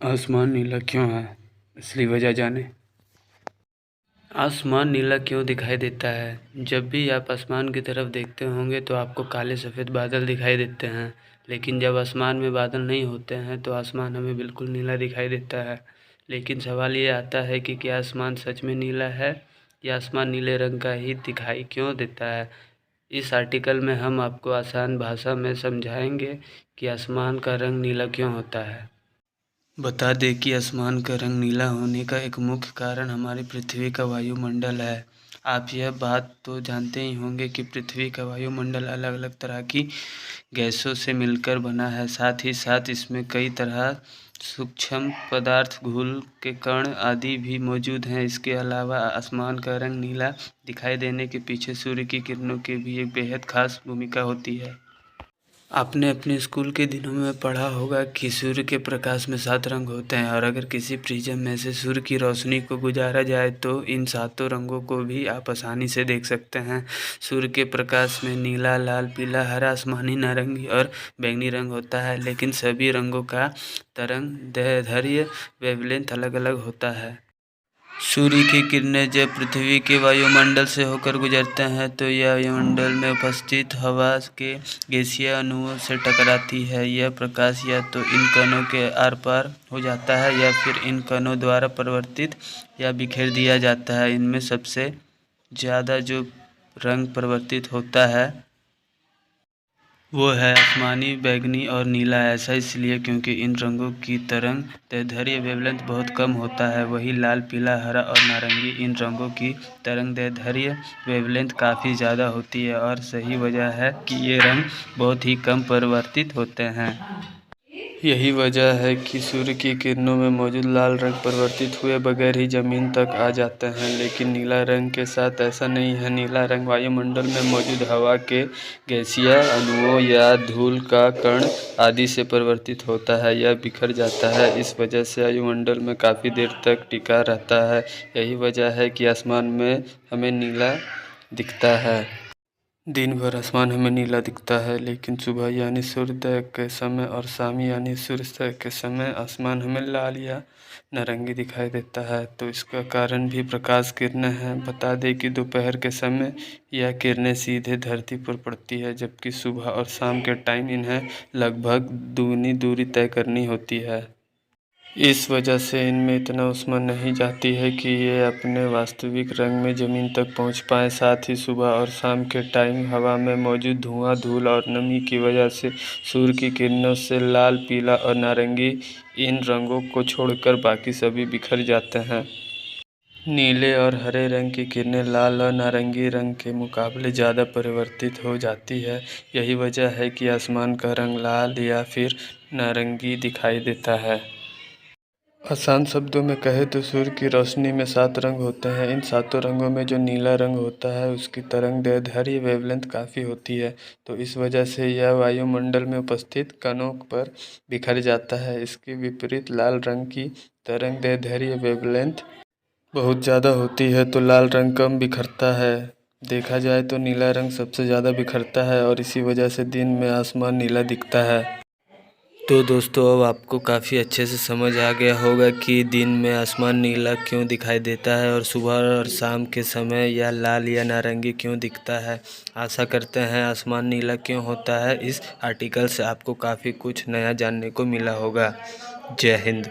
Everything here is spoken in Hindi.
आसमान नीला क्यों है, असली वजह जानें। आसमान नीला क्यों दिखाई देता है? जब भी आप आसमान की तरफ देखते होंगे तो आपको काले सफ़ेद बादल दिखाई देते हैं, लेकिन जब आसमान में बादल नहीं होते हैं तो आसमान हमें बिल्कुल नीला दिखाई देता है। लेकिन सवाल ये आता है कि क्या आसमान सच में नीला है या आसमान नीले रंग का ही दिखाई क्यों देता है। इस आर्टिकल में हम आपको आसान भाषा में समझाएंगे कि आसमान का रंग नीला क्यों होता है। बता दें कि आसमान का रंग नीला होने का एक मुख्य कारण हमारी पृथ्वी का वायुमंडल है। आप यह बात तो जानते ही होंगे कि पृथ्वी का वायुमंडल अलग अलग तरह की गैसों से मिलकर बना है। साथ ही साथ इसमें कई तरह सूक्ष्म पदार्थ, धूल के कण आदि भी मौजूद हैं। इसके अलावा आसमान का रंग नीला दिखाई देने के पीछे सूर्य की किरणों की भी एक बेहद खास भूमिका होती है। आपने अपने स्कूल के दिनों में पढ़ा होगा कि सूर्य के प्रकाश में 7 रंग होते हैं और अगर किसी प्रिज्म में से सूर्य की रोशनी को गुजारा जाए तो इन सातों रंगों को भी आप आसानी से देख सकते हैं। सूर्य के प्रकाश में नीला, लाल, पीला, हरा, आसमानी, नारंगी और बैंगनी रंग होता है, लेकिन सभी रंगों का तरंगदैर्ध्य वेवलेंथ अलग अलग होता है। सूर्य की किरणें जब पृथ्वी के वायुमंडल से होकर गुजरते हैं तो यह वायुमंडल में उपस्थित हवा के गैसीय अणुओं से टकराती है। यह प्रकाश या तो इन कणों के आर पार हो जाता है या फिर इन कणों द्वारा परिवर्तित या बिखेर दिया जाता है। इनमें सबसे ज़्यादा जो रंग परिवर्तित होता है वो है आसमानी, बैंगनी और नीला। ऐसा इसलिए क्योंकि इन रंगों की तरंगदैर्ध्य वेवलेंथ बहुत कम होता है। वहीं लाल, पीला, हरा और नारंगी इन रंगों की तरंगदैर्ध्य वेवलेंथ काफ़ी ज़्यादा होती है और सही वजह है कि ये रंग बहुत ही कम परिवर्तित होते हैं। यही वजह है कि सूर्य की किरणों में मौजूद लाल रंग परिवर्तित हुए बगैर ही ज़मीन तक आ जाते हैं, लेकिन नीला रंग के साथ ऐसा नहीं है। नीला रंग वायुमंडल में मौजूद हवा के गैसीय अणुओं या धूल का कण आदि से परिवर्तित होता है या बिखर जाता है। इस वजह से वायुमंडल में काफ़ी देर तक टिका रहता है। यही वजह है कि आसमान में हमें नीला दिखता है। दिन भर आसमान हमें नीला दिखता है, लेकिन सुबह यानी सूर्योदय के समय और शाम यानी सूर्यास्त के समय आसमान हमें लाल या नारंगी दिखाई देता है। तो इसका कारण भी प्रकाश किरणें हैं। बता दें कि दोपहर के समय यह किरणें सीधे धरती पर पड़ती है, जबकि सुबह और शाम के टाइम इन्हें लगभग दुगनी दूरी तय करनी होती है। इस वजह से इनमें इतना ऊष्मा नहीं जाती है कि ये अपने वास्तविक रंग में ज़मीन तक पहुंच पाएँ। साथ ही सुबह और शाम के टाइम हवा में मौजूद धुआं, धूल और नमी की वजह से सूर्य की किरणों से लाल, पीला और नारंगी इन रंगों को छोड़कर बाकी सभी बिखर जाते हैं। नीले और हरे रंग की किरणें लाल और नारंगी रंग के मुकाबले ज़्यादा परिवर्तित हो जाती है। यही वजह है कि आसमान का रंग लाल या फिर नारंगी दिखाई देता है। आसान शब्दों में कहें तो सूर्य की रोशनी में 7 रंग होते हैं। इन सातों रंगों में जो नीला रंग होता है उसकी तरंगदैर्ध्य वेवलेंथ काफ़ी होती है, तो इस वजह से यह वायुमंडल में उपस्थित कणों पर बिखर जाता है। इसके विपरीत लाल रंग की तरंगदैर्ध्य वेवलेंथ बहुत ज़्यादा होती है, तो लाल रंग कम बिखरता है। देखा जाए तो नीला रंग सबसे ज़्यादा बिखरता है और इसी वजह से दिन में आसमान नीला दिखता है। तो दोस्तों, अब आपको काफ़ी अच्छे से समझ आ गया होगा कि दिन में आसमान नीला क्यों दिखाई देता है और सुबह और शाम के समय यह लाल या नारंगी क्यों दिखता है। आशा करते हैं आसमान नीला क्यों होता है, इस आर्टिकल से आपको काफ़ी कुछ नया जानने को मिला होगा। जय हिंद।